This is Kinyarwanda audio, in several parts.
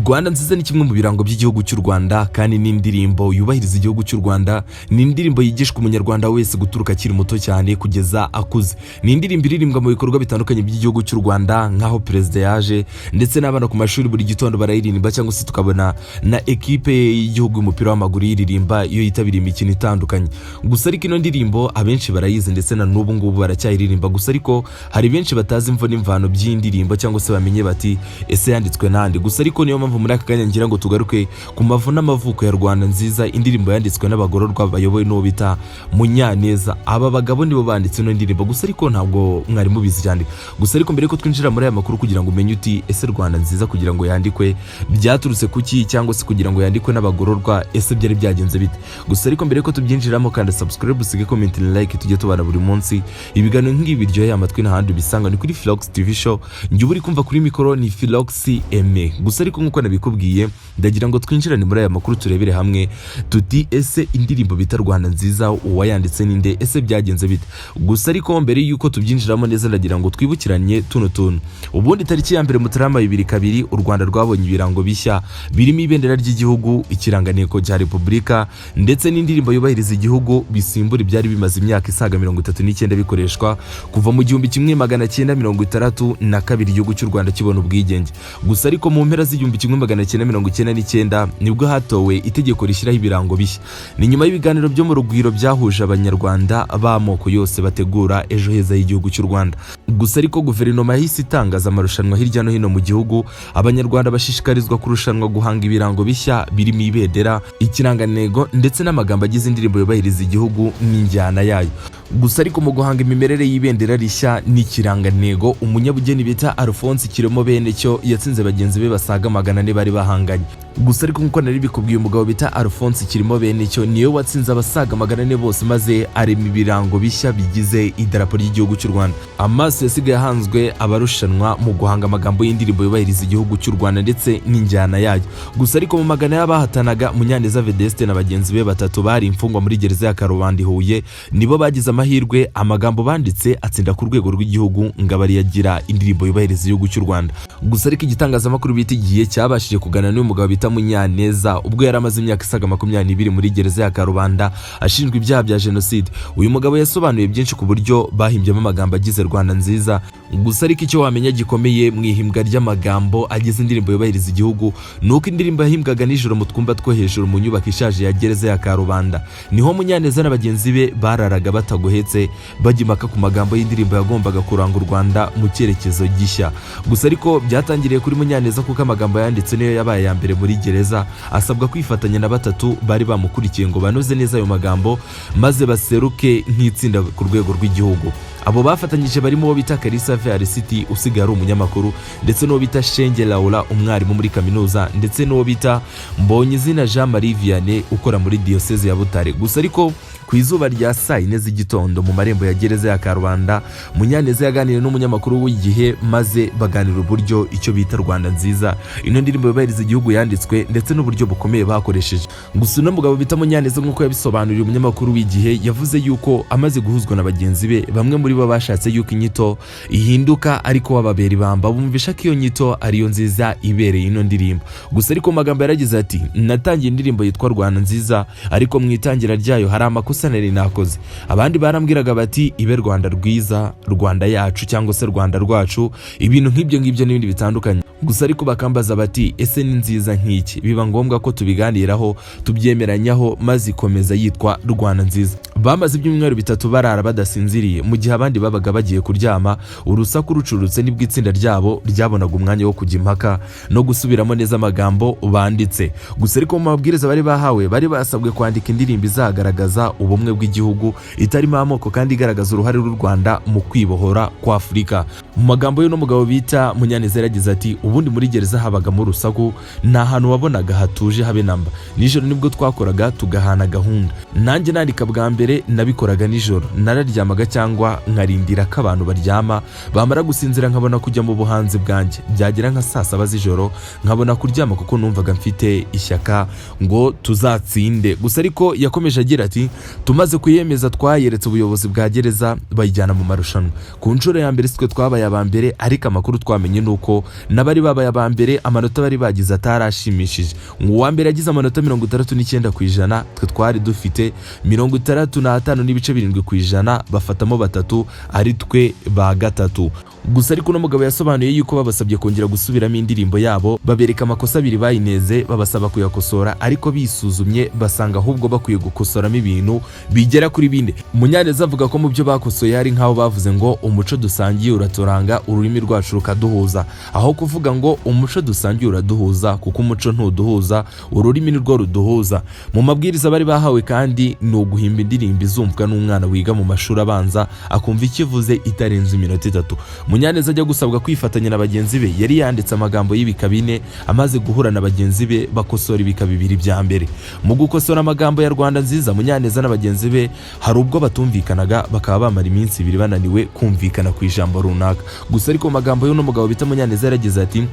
Rwanda nziza ni kimwe mu birango by'igihugu cy'u Rwanda kandi n'indirimbo yubahiriza igihugu cy'u Rwanda, ni indirimbo yigishwa umunyarwanda wese guturuka akiri muto cyane kugeza akuze. Ni indirimbo iririmbwa mu bikorwa bitandukanye by'igihugu cy'u Rwanda, nkaho perezida yaje ndetse n'abana ku mashuri buri gitondo barayiririmba, cyangwa se tukabona na ekipe y'igihugu y'umupira w'amaguru yiririmba iyo yitabiriye imikino itandukanye. Gusa ariko ino ndirimbo abenshi barayizi ndetse na n'ubu ngubu baracyayiririmba, gusa ariko hari benshi batazi imvo n'imvano by'indirimbo cyangwa se bamenye bati ese yanditswe nande. Gusa ariko niyo mpamvu muri aka kanya ngira ngo tugaruke ku mavu n'amavuko ya Rwanda nziza, indirimbo yanditswe n'abagororwa bayobowe n'uwo bita Munyaneza. Aba bagabo nibo banditse ino ndirimbo, gusa ariko ntabwo mwari mubizi cyane. Gusa ariko mbere ko twinjira muri aya makuru kugira ngo umenye uti ese Rwanda nziza kugira ngo yandikwe byaturutse kuki, cyangwa se kugira ngo yandikwe n'abagororwa ese byari byagenze bite. Gusa ariko mbere ko tubyinjiramo kandi subscribe, usige comment na like, tujye tubana buri munsi ibiganiro nk'ibi biryoheye amatwi n'ahandi bisanga ni kuri Philox TV show. Njye uri kumva kuri mikoro ni Philox Aime. Gusa ariko nkuko nabikubwiye ndagira ngo twinjirane muri aya makuru turebere hamwe tuti ese indirimbo bita Rwanda nziza uwayanditse ninde, ese byagenze bite. Gusa ariko mbere yuko tubyinjiramo neza ndagira ngo twibukiranye tuno tuntu. Ubundi tariki ya mbere Mutarama 2022 u Rwanda rwabonye ibirango bishya birimo ibendera ry'igihugu, ikirangantego cya Repubulika ndetse n'indirimbo yubahiriza igihugu bisimbura ibyari bimaze imyaka isaga 39 bikoreshwa kuva mu 1962 igihugu cy'u Rwanda kibona ubwigenge. Gusa ariko mu mpera z'1999 nibwo hatowe itegeko rishyiraho ibirango bishya. Ni nyuma y'ibiganiro byo mu rugwiro byahuje abanyarwanda b'amoko yose bategura ejo heza y'igihugu cy'u Rwanda. Gusa ariko guverinoma yahise itangaza amarushanwa hirya no hino mu gihugu, abanyarwanda bashishikarizwa kurushanwa guhanga ibirango bishya birimo ibendera, ikirangantego ndetse n'amagambo agize indirimbo yubahiriza igihugu n'injyana yayo. Gusa ariko mu guhanga imimerere y'ibendera rishya n'ikirangantego, umunyabugeni bita Alphonse Kiremo bene cyo yatsinze bagenzi be basaga 400 bari bahanganye. Gusa ariko nkuko nari bikubwiye umugabo bita Alphonse Kiremo bene cyo niyo watsinze abasaga 400 bose, maze arema ibirango bishya bigize idarapo ry'igihugu cy'u Rwanda. Amaso yasigaye ahanzwe abarushanwa mu guhanga amagambo y'indirimbo yubahiriza igihugu cy'u Rwanda ndetse n'injyana yayo. Gusa ariko mu magana y'abahatanaga Munyaneza Vedeste na bagenzi be batatu bari imfungwa muri gereza ya Karubanda Huye, nibo bagize amahirwe amagambo banditse atsinda ku rwego rw'igihugu ngabari yagira indirimbo yubahiriza igihugu cy'u Rwanda. Gusa ariko igitangazamakuru bitigiye cyabashije kuganira n'uyu mugabo bita Munyaneza ubwo yari amaze imyaka isaga 22 muri gereza ya Karubanda ashinjwa ibyaha bya jenoside. Uyu mugabo yasobanuye byinshi ku buryo bahimbyemo amagambo agize Rwanda nziza. Gusa ariko icyo wamenya gikomeye mu ihimbwa ry'amagambo agize indirimbo yubahiriza igihugu nuko indirimbo yahimbwaga nijoro mu twumba two hejuru mu nyubako ishaje ya gereza ya Karubanda. Niho Munyaneza na bagenzi be bararaga batagohetse bagimaka ku magambo y'indirimbo yagombaga kuranga u Rwanda mu cyerekezo gishya. Gusa ariko byatangiriye kuri Munyaneza kuko amagambo yanditse niyo yabaye ya mbere muri gereza, asabwa kwifatanya na batatu bari bamukurikiye ngo banoze neza ayo magambo maze baseruke nk'itsinda ku rwego rw'igihugu. Abo bafatanyije barimo uwo bita Kalisa Felicity usigaye ari umunyamakuru, ndetse n'uwo bita Shenge Laura umwarimu muri kaminuza, ndetse n'uwo bita Mbonyizina Jean Marie Vianney ukora muri diocese ya Butare. Gusa ariko ku izuba rya saa 4 z'igitondo mu marembo ya gereza ya Karubanda, Munyaneza yaganiriye n'umunyamakuru w'Igihe maze baganira uburyo icyo bita Rwanda nziza, ino ndirimbo yubahiriza igihugu yanditswe ndetse n'uburyo bukomeye bakoresheje. Gusa no mugabo bita Munyaneza nk'uko yabisobanuriye umunyamakuru w'Igihe, yavuze yuko amaze guhuzwa na bagenzi be bamwe muri bo bashatse yuko inyito ihinduka, ariko wababera ibamba bumvisha ko iyo nyito ariyo nziza ibereye ino ndirimbo. Gusa ariko magambo yaragize ati natangiye indirimbo yitwa Rwanda nziza, ariko mu itangira ryayo hari amakosa nari nakoze. Abandi barambwiraga bati ibe Rwanda rwiza, Rwanda yacu cyangwa se Rwanda rwacu, ibintu nk'ibyo n'ibindi bitandukanye. Gusa ariko bakambaza bati ese ni nziza nk'iki, biba ngombwa ko tubiganiraho tubyemeranyaho maze ikomeza yitwa Rwanda nziza. Bamaze ibyumweru bitatu barara badasinziriye mu gihe abandi babaga bagiye kuryama, urusaku rucurutse nibwo itsinda ryabo ryabonaga umwanya wo kujya impaka no gusubiramo neza amagambo banditse. Gusa ariko mu mabwiriza bari bahawe bari basabwe kwandika indirimbo izagaragaza ubumwe bw'igihugu, itarimo amoko kandi igaragaza uruhare rw'u Rwanda mu kwibohora kwa Afurika. Mu magambo y'uno mugabo bita Munyaneza yagize ati ubundi muri gereza habaga mu rusaku, nta hantu wabonaga hatuje habe namba. Nijoro nibwo twakoraga tugahana gahunda. Nanjye nandika bwa mbere nabikoraga nijoro, nararyamaga cyangwa nkarindira ko abantu baryama, bamara gusinzira nkabona kujya mu buhanzi bwanjye. Byagera nka saa 7 z'ijoro nkabona kuryama kuko numvaga mfite ishyaka ngo tuzatsinde. Gusa ariko yakomeje agira ati tumaze kuyemeza twayeretse ubuyobozi bwa gereza bayijyana mu marushanwa. Ku nshuro ya mbere sitwe twabaye aba mbere, ariko amakuru twamenye nuko n'abari babaye aba mbere amanota bari bagize atarashimishije. Uwa mbere yagize amanota 69%, twe twari dufite 65.7%, bafatamo batatu ari twe ba gatatu. Gusa ariko no mugabo yasobanuye yuko babasabye kongera gusubiramo indirimbo yabo, babereka amakosa abiri bayineze, babasaba kuyakosora, ariko bisuzumye basanga ahubwo bakwiye gukosoramo ibintu bigera kuri bine. Munyaneza avuga ko mu byo bakosoye hari nkaho bavuze ngo umuco dusangiye uraturanga, ururimi rwacu rukaduhuza, aho kuvuga ngo umuco dusangiye uraduhuza, kuko umuco ntuduhuza, ururimi nirwo ruduhuza. Mu mabwiriza bari bahawe kandi ni uguhimba indirimbo izumvwa n'umwana wiga mu mashuri abanza, akumva ikivuze itarenze iminota 3. Munyaneza ajya gusabwa kwifatanya na bagenzi be, yari yanditse amagambo y'ibika bine, amaze guhura na bagenzi be bakosora ibika bibiri bya mbere. Mu gukosora amagambo ya Rwanda nziza, Munyaneza na bagenzi be hari ubwo batumvikanaga, bakaba bamara iminsi 2 bananiwe kumvikana ku ijambo runaka. Gusa ariko magambo y'uno mugabo bita Munyaneza yaragize ati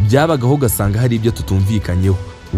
byabagaho gasanga hari ibyo tutumvikanyeho,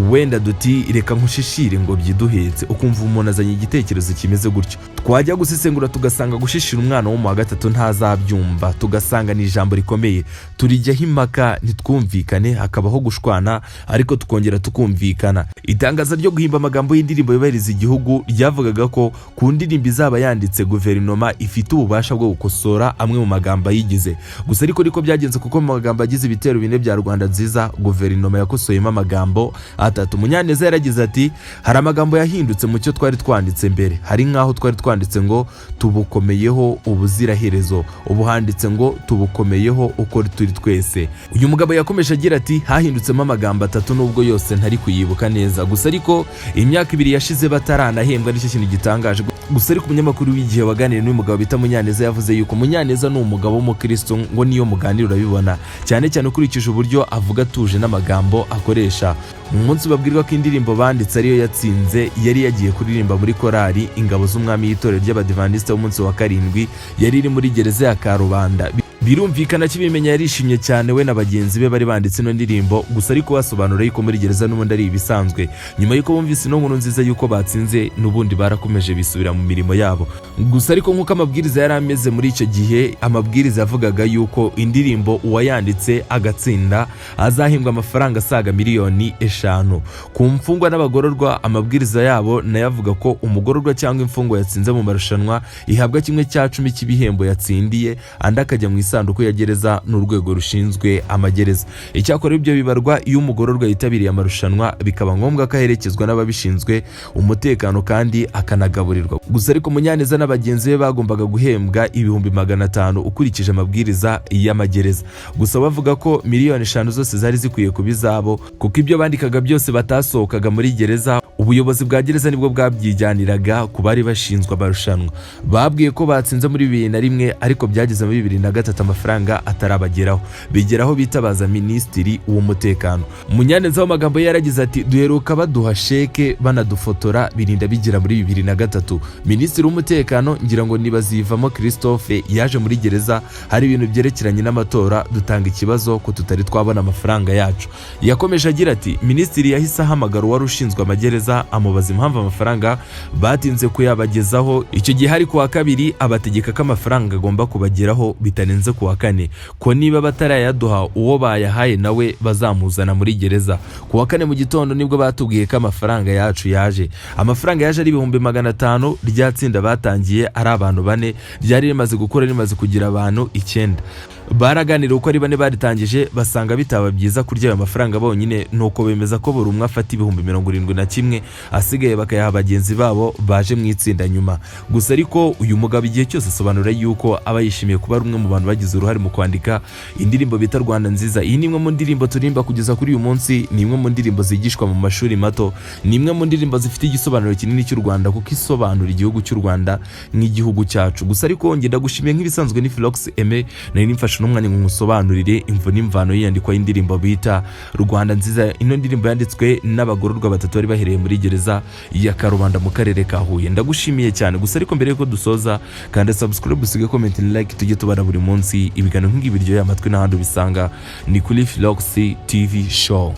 wenda duti reka nkushishire ngo byiduhetse, ukumva umuntu azanye igitekerezo kimeze gutyo, twajya gusesengura tugasanga gushishira umwana wo mu wa gatatu ntazabyumva, tugasanga ni ijambo rikomeye, turijyaho impaka ntitwumvikane, hakabaho gushwana ariko tukongera tukumvikana. Itangaza ryo guhimba amagambo y'indirimbo yubahiriza igihugu ryavugaga ko ku ndirimbo izaba yanditse guverinoma ifite ububasha bwo gukosora amwe mu magambo ayigize. Gusa ariko niko byagenze, kuko mu magambo agize ibitero bine bya Rwanda nziza, guverinoma yakosoyemo amagambo 3. Munyaneza yaragize ati hari amagambo yahindutse mu cyo twari twanditse mbere, hari nkaho twari twanditse ngo tubukomeyeho ubuziraherezo, ubu handitse ngo tubukomeyeho uko turi twese. Uyu mugabo yakomeje agira ati hahindutsemo amagambo 3 nubwo yose ntari kuyibuka neza. Gusa ariko imyaka 2 yashize bataranahembwa, nicyo kintu gitangaje. Gusa ariko umunyamakuru w'igihe waganiriye n'uyu mugabo bita Munyaneza yavuze yuko Munyaneza ni umugabo w'umukristo, ngo niyo muganira urabibona, cyane cyane ukurikije uburyo avuga atuje n'amagambo akoresha. Mu munsi babwirwa ko indirimbo banditse ariyo yatsinze, yari yagiye kuririmba muri korali Ingabo z'Umwami y'itorero ry'Abadiventiste w'umunsi wa 7, yari iri muri gereza ya Karubanda. Birumvikana kibimenya yarishimye cyane we na bagenzi be bari banditse no ndirimbo. Gusa ariko basobanura yuko muri gereza n'ubundi ari ibisanzwe, nyuma yuko bumvise no nkuru nziza yuko batsinze n'ubundi barakomeje bisubira mu mirimo yabo. Gusa ariko nkuko amabwiriza yari ameze muri icyo gihe, amabwiriza yavugaga yuko indirimbo uwayanditse agatsinda azahimbwa amafaranga asaga miliyoni 5. Ku mfungwa n'abagororwa, amabwiriza yabo nayavuga ko umugororwa cyangwa imfungwa yatsinze mu marushanwa ihabwa 1/10 cy'ibihembo yatsindiye, andi akajya mu isanduku ya gereza n'urwego rushinzwe amagereza. Icyakora ibyo bibarwa iyo umugororwa yitabiriye amarushanwa, bikaba ngombwa ko aherekezwa n'ababishinzwe umutekano kandi akanagaburirwa. Gusa ariko Munyaneza na bagenzi be bagombaga guhembwa 500,000 ukurikije amabwiriza y'amagereza. Gusa bavuga ko miliyoni 5 zose zari zikwiye kubizabo, kuko ibyo bandikaga byose batasohokaga muri gereza. Ubuyobozi bwa gereza nibwo bwabyijyaniraga ku bari bashinzwe amarushanwa. Babwiye ko batsinze muri 2001, ariko byageze muri 2003 amafaranga atarabageraho, bigeraho bitabaza minisitiri w'umutekano. Munyaneza w'amagambo yaragize ati duheruka baduha sheke banadufotora, birinda bigira muri 2003. Minisitiri w'umutekano ngira ngo nibazivamo Christophe yaje muri gereza, hari ibintu byerekeranye n'amatora, dutanga ikibazo ko tutari twabona amafaranga yacu. Yakomeje agira ati minisitiri yahise ahamagara uwari ushinzwe amagereza amubaza impamvu amafaranga batinze kuyabagezaho. Icyo gihe hari ku wa 2 abategeka ko amafaranga agomba kubageraho bitarenze ku wa 4, ko niba batarayaduha uwo bayahaye nawe bazamuzana muri gereza. Ku wa 4 mu gitondo nibwo batubwiye ko amafaranga yacu yaje. Amafaranga yaje ari 500,000. Ryatsinda batangiye ari abantu 4, ryari rimaze gukora rimaze kugira abantu 9. Baraganira uko ari 4 baritangije, basanga bitaba byiza kurya ayo mafaranga bonyine, nuko bemeza ko buri umwe afata 71,000 asigaye bakayaha bagenzi babo baje mu itsinda nyuma. Gusa ariko uyu mugabo igihe cyose asobanura yuko aba yishimiye kuba ari umwe mu bantu bagize uruhare mu kwandika indirimbo bita Rwanda nziza. Iyi ni imwe mu ndirimbo turimba kugeza kuri uyu munsi, ni imwe mu ndirimbo zigishwa mu mashuri mato, ni imwe mu ndirimbo zifite igisobanuro kinini cy'u Rwanda, kuko isobanura igihugu cy'u Rwanda nk'igihugu cyacu. Gusa ariko ngenda gushimiye nk'ibisanzwe ni Philox Aime, nari nimfashe n'umwanya ngo nkusobanurire imvo n'imvano y'iyandikwa y'indirimbo bita Rwanda nziza. Ino ndirimbo yanditswe n'abagororwa 3 bari bahereye muri gereza ya Karubanda mu karere ka Huye. Ndagushimiye cyane. Gusa ariko mbere yuko dusoza, kandi subscribe, usige comment, like, tujye tubana buri munsi ibiganiro nk'ibi biryoheye amatwi n'ahandi bisanga ni kuri Philox TV Show.